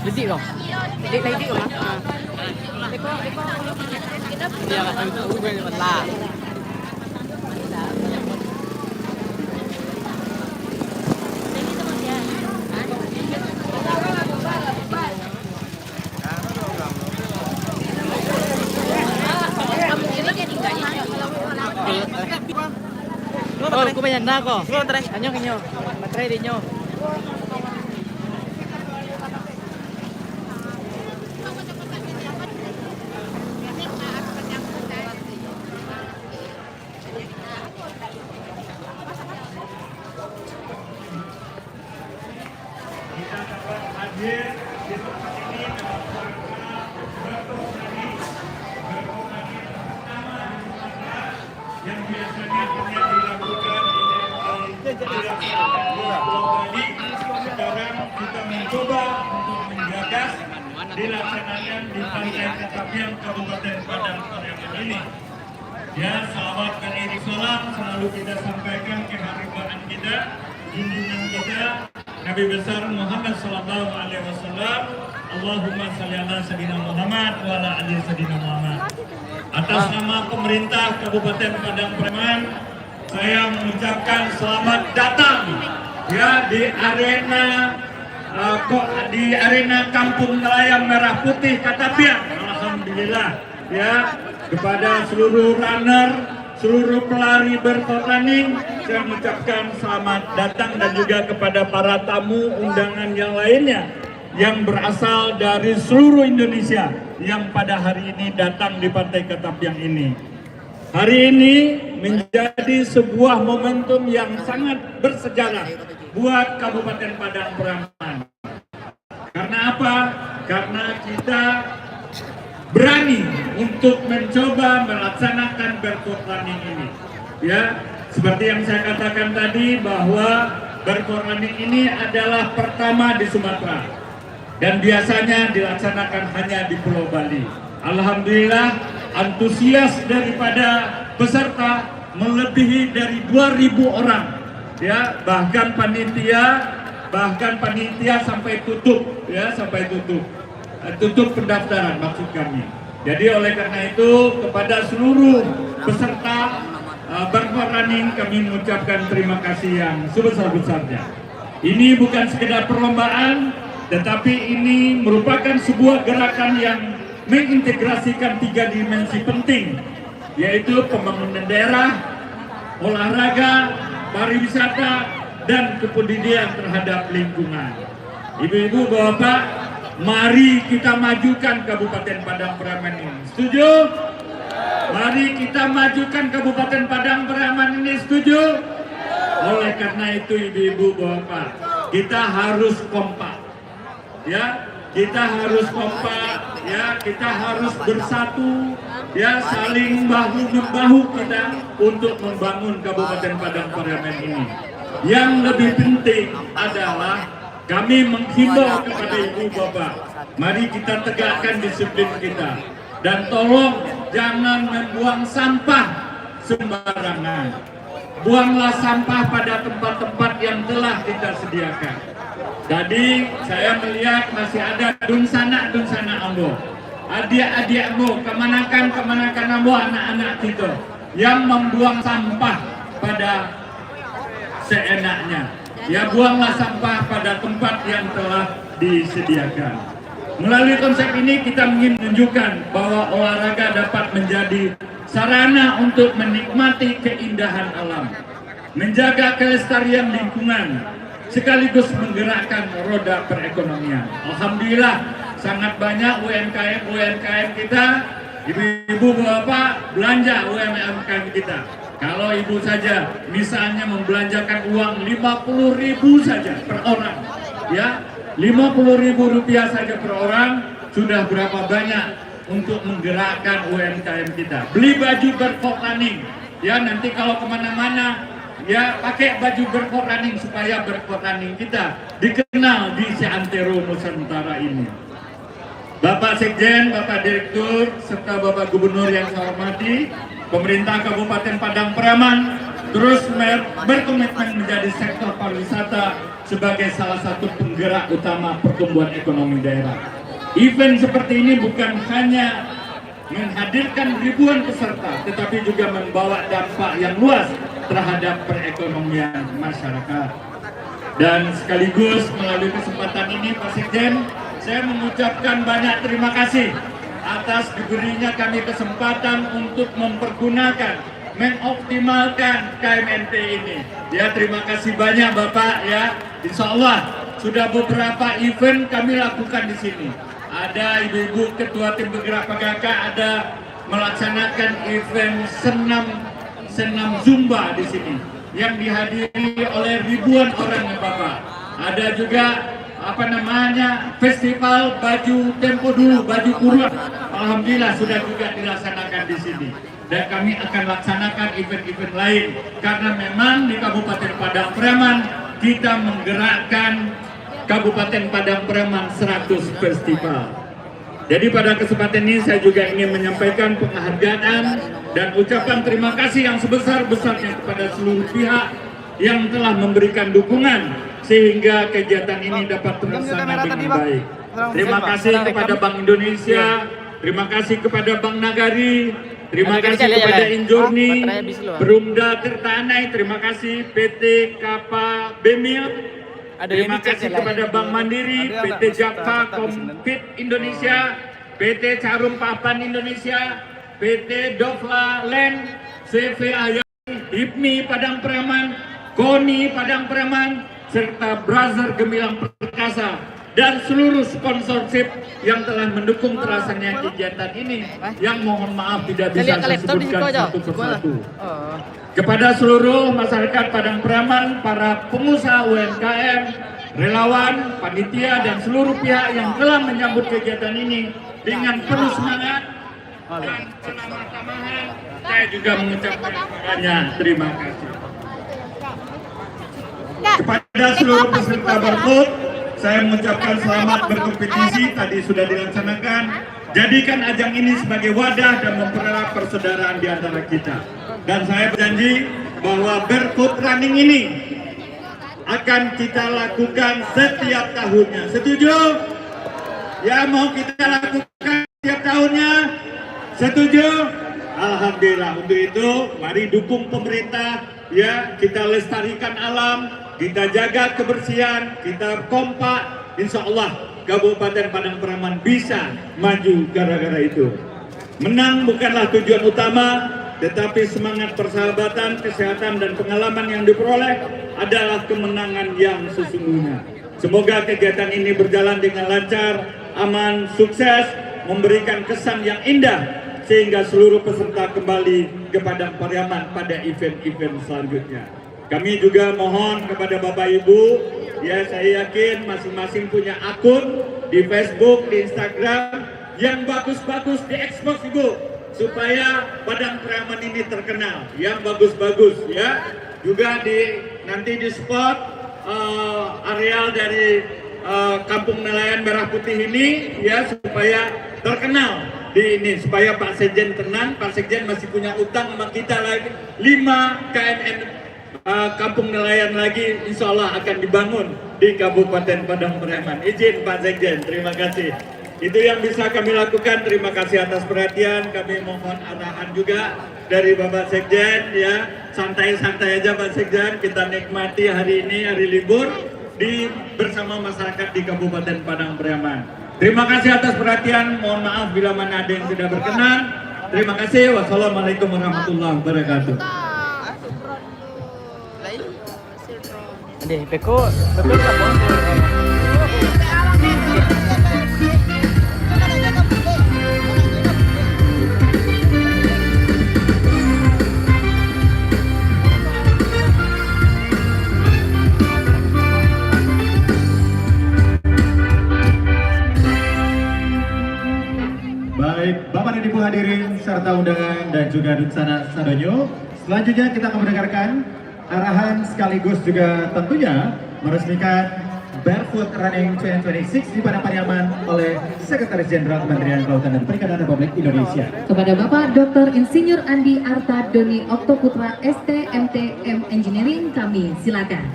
Ledik kau. Ledik kau mah. Dia kata itu gue lah. Oh, aku banyak nak kok. Anyo kinyo. Matray din nyo. Kita dapat hadir di tempat ini dalam rangka berkoordinasi yang biasanya hanya dilakukan di Pulau Bali. Sekarang kita mencoba untuk menggagas dilaksanakan di Pantai Ketapian Kabupaten Padang Pariaman ini. Ya, salawat dan iring salam selalu kita sampaikan keharibaan kita, junjungan kita Nabi besar Muhammad sallallahu alaihi wasallam. Allahumma shalli ala sayyidina Muhammad wa ala ali sayyidina Muhammad. Atas nama pemerintah Kabupaten Padang Pariaman, saya mengucapkan selamat datang ya di arena Kampung Nelayan Merah Putih Ketapian. Alhamdulillah ya, kepada seluruh runner, seluruh pelari bertanding, saya mengucapkan selamat datang, dan juga kepada para tamu undangan yang lainnya yang berasal dari seluruh Indonesia yang pada hari ini datang di Pantai Ketapian ini. Hari ini menjadi sebuah momentum yang sangat bersejarah buat Kabupaten Padang Pariaman. Karena apa? Karena kita berani untuk mencoba melaksanakan berkor running ini. Ya, seperti yang saya katakan tadi bahwa berkor running ini adalah pertama di Sumatera dan biasanya dilaksanakan hanya di Pulau Bali. Alhamdulillah, antusias daripada peserta melebihi dari 2.000 orang. Ya, bahkan panitia sampai tutup, ya, sampai tutup pendaftaran maksud kami. Jadi oleh karena itu kepada seluruh peserta berkor running kami mengucapkan terima kasih yang sebesar-besarnya. Ini bukan sekedar perlombaan, tetapi ini merupakan sebuah gerakan yang mengintegrasikan 3 dimensi penting, yaitu pembangunan daerah, olahraga, pariwisata, dan kepemimpinan terhadap lingkungan. Ibu-ibu, bapak, mari kita majukan Kabupaten Padang Pariaman ini. Setuju? Mari kita majukan Kabupaten Padang Pariaman ini. Setuju? Oleh karena itu, ibu-ibu, bapak, kita harus kompak. Ya, kita harus kompak. Ya, kita harus bersatu. Ya, saling bahu-membahu kita untuk membangun Kabupaten Padang Pariaman ini. Yang lebih penting adalah kami menghimbau kepada ibu bapak, mari kita tegakkan disiplin kita, dan tolong jangan membuang sampah sembarangan. Buanglah sampah pada tempat-tempat yang telah kita sediakan. Jadi saya melihat masih ada dunsana ambo, adik-adik ambo, kemanakan ambo, anak-anak kita yang membuang sampah pada seenaknya. Ya, buanglah sampah pada tempat yang telah disediakan. Melalui konsep ini kita ingin menunjukkan bahwa olahraga dapat menjadi sarana untuk menikmati keindahan alam, menjaga kelestarian lingkungan, sekaligus menggerakkan roda perekonomian. Alhamdulillah, sangat banyak UMKM kita, ibu-ibu bapak belanja UMKM kita. Kalau ibu saja misalnya membelanjakan uang 50.000 saja per orang, ya, 50.000 rupiah saja per orang, sudah berapa banyak untuk menggerakkan UMKM kita. Beli baju berkor running, ya, nanti kalau kemana-mana, ya, pakai baju berkor running supaya berkor running kita dikenal di seantero Nusantara ini. Bapak Sekjen, Bapak Direktur, serta Bapak Gubernur yang saya hormati, pemerintah Kabupaten Padang Pariaman, terus berkomitmen menjadi sektor pariwisata sebagai salah satu penggerak utama pertumbuhan ekonomi daerah. Event seperti ini bukan hanya menghadirkan ribuan peserta, tetapi juga membawa dampak yang luas terhadap perekonomian masyarakat. Dan sekaligus melalui kesempatan ini Pak Sekjen, saya mengucapkan banyak terima kasih atas diberinya kami kesempatan untuk mempergunakan, mengoptimalkan KMNP ini. Ya, terima kasih banyak Bapak ya. Insya Allah sudah beberapa event kami lakukan di sini. Ada ibu-ibu ketua tim bergerak PKK ada melaksanakan event senam Zumba di sini yang dihadiri oleh ribuan orang ya Bapak. Ada juga festival baju tempo dulu, baju kurun. Alhamdulillah sudah juga dilaksanakan di sini. Dan kami akan laksanakan event-event lain karena memang di Kabupaten Padang Preman kita menggerakkan Kabupaten Padang Preman 100 festival. Jadi pada kesempatan ini saya juga ingin menyampaikan penghargaan dan ucapan terima kasih yang sebesar-besarnya kepada seluruh pihak yang telah memberikan dukungan sehingga kegiatan ini dapat terlaksana dengan baik. Terima kasih kepada Bank Indonesia, terima kasih kepada Bank Nagari, terima kasih kepada Injurni, Perumda Tirtanai, terima kasih PT Kapa Bemil, terima kasih kepada Bank Mandiri, PT Japfa Kompit Indonesia, PT Carum Papan Indonesia, PT Dovla Land, CV Ayam, HIPMI Padang Preman, KONI Padang Preman, serta Brother Gemilang Perkasa dan seluruh sponsorship yang telah mendukung terlaksananya kegiatan ini yang mohon maaf tidak bisa saya sebutkan satu persatu. Kepada seluruh masyarakat Padang Preman, para pengusaha UMKM, relawan, panitia dan seluruh pihak yang telah menyambut kegiatan ini dengan penuh semangat dan kebersamaan, saya juga mengucapkan banyak terima kasih. Kepada seluruh peserta Barfoot, saya mengucapkan selamat berkompetisi, tadi sudah dilaksanakan. Jadikan ajang ini sebagai wadah dan mempererat persaudaraan di antara kita. Dan saya berjanji bahwa Barfoot Running ini akan kita lakukan setiap tahunnya. Setuju? Ya, mau kita lakukan setiap tahunnya? Setuju? Alhamdulillah. Untuk itu, mari dukung pemerintah. Ya, kita lestarikan alam, kita jaga kebersihan, kita kompak. Insya Allah Kabupaten Padang Preman bisa maju gara-gara itu. Menang bukanlah tujuan utama, tetapi semangat persahabatan, kesehatan, dan pengalaman yang diperoleh adalah kemenangan yang sesungguhnya. Semoga kegiatan ini berjalan dengan lancar, aman, sukses, memberikan kesan yang indah, sehingga seluruh peserta kembali ke Padang Pariaman pada event-event selanjutnya. Kami juga mohon kepada Bapak Ibu, ya saya yakin masing-masing punya akun di Facebook, di Instagram yang bagus-bagus diekspos Ibu, supaya Padang Preman ini terkenal, yang bagus-bagus ya. Juga nanti di spot areal dari Kampung Nelayan Merah Putih ini ya, supaya terkenal di ini, supaya Pak Sekjen tenang. Pak Sekjen masih punya utang sama kita lagi 5 KMN Kampung Nelayan lagi, insya Allah akan dibangun di Kabupaten Padang Preman. Izin Pak Sekjen, terima kasih. Itu yang bisa kami lakukan. Terima kasih atas perhatian. Kami mohon arahan juga dari Bapak Sekjen ya. Santai-santai aja Pak Sekjen. Kita nikmati hari ini, hari libur bersama masyarakat di Kabupaten Padang Preman. Terima kasih atas perhatian. Mohon maaf bila mana ada yang tidak berkenan. Terima kasih. Wassalamualaikum warahmatullahi wabarakatuh. Ade, peko kapon. Baik, Bapak dan Ibu hadirin serta undangan dan juga Dutsana Sadonyo. Selanjutnya kita akan mendengarkan arahan sekaligus juga tentunya meresmikan Barefoot Running 2026 di Padang Pariaman oleh Sekretaris Jenderal Kementerian Kelautan dan Perikanan Republik Indonesia. Kepada Bapak Dr. Insinyur Andi Arta Doni Oktoputra STMTM Engineering kami silakan.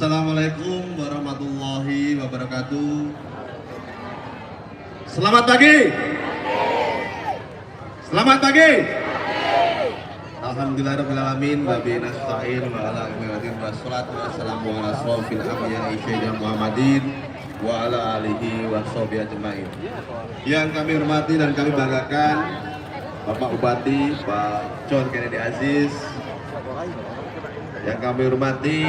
Assalamualaikum warahmatullahi wabarakatuh. Selamat pagi. Selamat pagi. Alhamdulillahirobbilalamin. Wabihi nasta'in wa ala alihi wassalatu wassalamu ala asrofil anbiya'i sayyidina Muhammadin wa ala alihi wa sahbihi ajmain. Yang kami hormati dan kami banggakan Bapak Bupati Pak John Kennedy Aziz. Yang kami hormati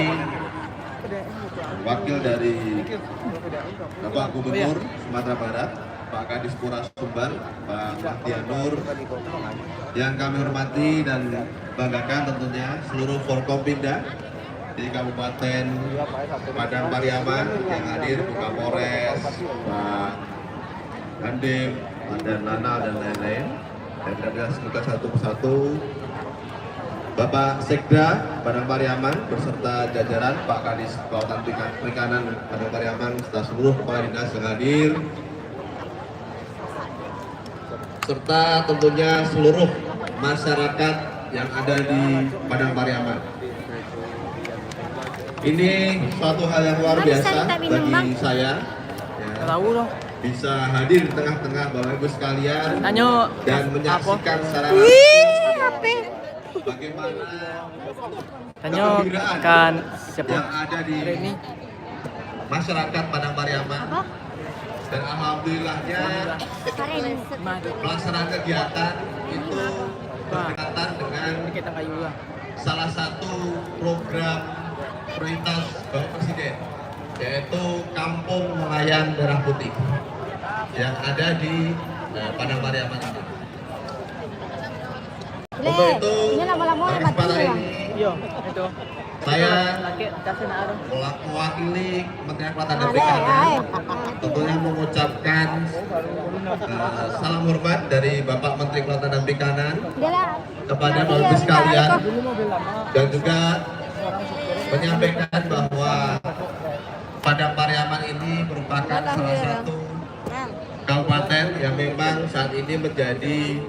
Wakil dari Bapak Gubernur Sumatera Barat, Pak Kadis Pura Sumbar, Pak Mahdianur. Yang kami hormati dan banggakan tentunya seluruh Forkompinda di Kabupaten Padang Pariaman yang hadir, Pak Kapolres, Pak Dandim, dan Nana dan lain-lain. Dan kita sebutkan satu persatu. Bapak Sekda Padang Pariaman beserta jajaran, Pak Kadis Kelautan Perikanan Padang Pariaman serta seluruh kepala dinas yang hadir, serta tentunya seluruh masyarakat yang ada di Padang Pariaman. Ini suatu hal yang luar biasa bagi saya ya, bisa hadir di tengah-tengah Bapak Ibu sekalian dan menyaksikan secara bagaimana kegembiraan yang ada di masyarakat Padang Pariaman. Dan alhamdulillahnya pelaksanaan kegiatan itu berkaitan dengan salah satu program prioritas Bapak Presiden, yaitu Kampung Nelayan Merah Putih yang ada di Padang Pariaman ini. Untuk itu, kesempatan ini saya mewakili Kementerian Kelautan dan Perikanan tentunya mengucapkan salam hormat dari Bapak Menteri Kelautan dan Perikanan kepada Bapak Ibu sekalian, dan juga menyampaikan bahwa Padang Pariaman ini merupakan salah satu kabupaten yang memang saat ini menjadi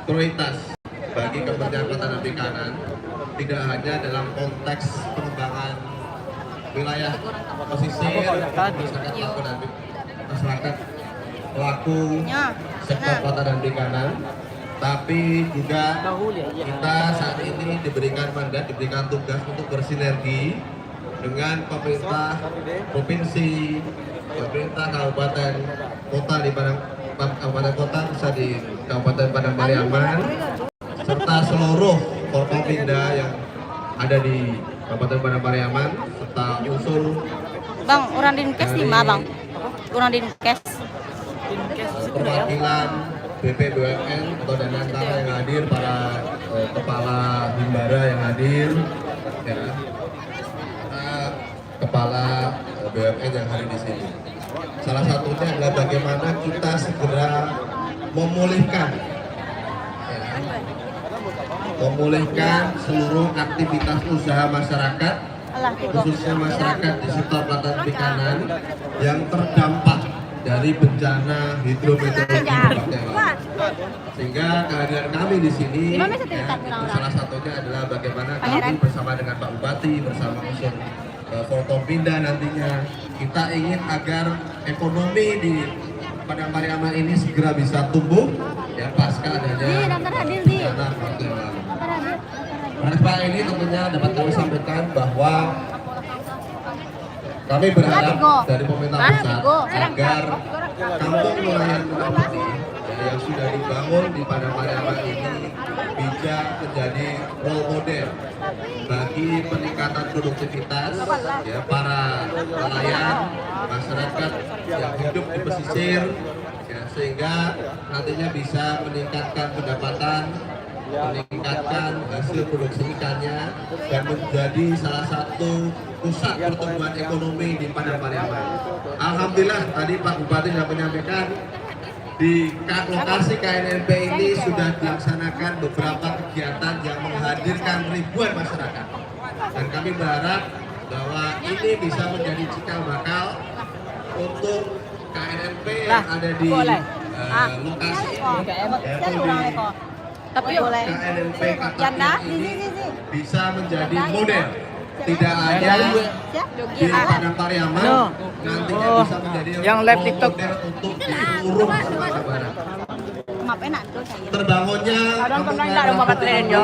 prioritas bagi Kementerian Kelautan dan Perikanan, tidak hanya dalam konteks pengembangan wilayah pesisir, masyarakat pelaku sektor kelautan dan perikanan, tapi juga kita saat ini diberikan mandat, diberikan tugas untuk bersinergi dengan pemerintah provinsi, pemerintah kabupaten kota di kabupaten kota bisa di Kabupaten Padang Pariaman, serta seluruh Forkompinda yang ada di Kabupaten Padang Pariaman, serta unsur Bang, orang dinkes di mana Bang? Orang dinkes perwakilan BPBUMN atau Danantara yang hadir, para kepala himbara yang hadir, ya, kepala BUMN yang hadir di sini. Salah satunya adalah bagaimana kita segera memulihkan seluruh aktivitas usaha masyarakat, khususnya masyarakat di sektor kelautan perikanan yang terdampak dari bencana hidrometeorologi. Sehingga kehadiran kami di sini salah satunya adalah bagaimana kami bersama dengan Pak Bupati, bersama unsur Forkompinda nantinya kita ingin agar ekonomi di Padang Pariaman ini segera bisa tumbuh ya pasca adanya bencana waktu yang lalu. Pada kesempatan ini tentunya dapat kami sampaikan bahwa kami berharap dari pemerintah pusat agar kampung nelayan Merah Putih, yang sudah dibangun di Padang Pariaman ini bisa menjadi role model bagi peningkatan produktivitas ya para nelayan, masyarakat yang hidup di pesisir ya, sehingga nantinya bisa meningkatkan pendapatan, meningkatkan hasil produksi ikannya dan menjadi salah satu pusat pertumbuhan ekonomi di Padang Pariaman. Alhamdulillah tadi Pak Bupati sudah menyampaikan di lokasi KNNP ini sudah dilaksanakan beberapa kegiatan yang menghadirkan ribuan masyarakat. Dan kami berharap bahwa ini bisa menjadi cikal bakal untuk KNNP yang ada di lokasi ini. Tapi boleh. KNNP Janda, Katakin ini bisa menjadi model. Tidak hanya di Padang Pariaman, nantinya bisa menjadi Yang live TikTok. model untuk di seluruh Sumatera Barat. Maaf enak tuh saya. Terbangunnya Ada orang pernah enggak ada bapak tren, Jo?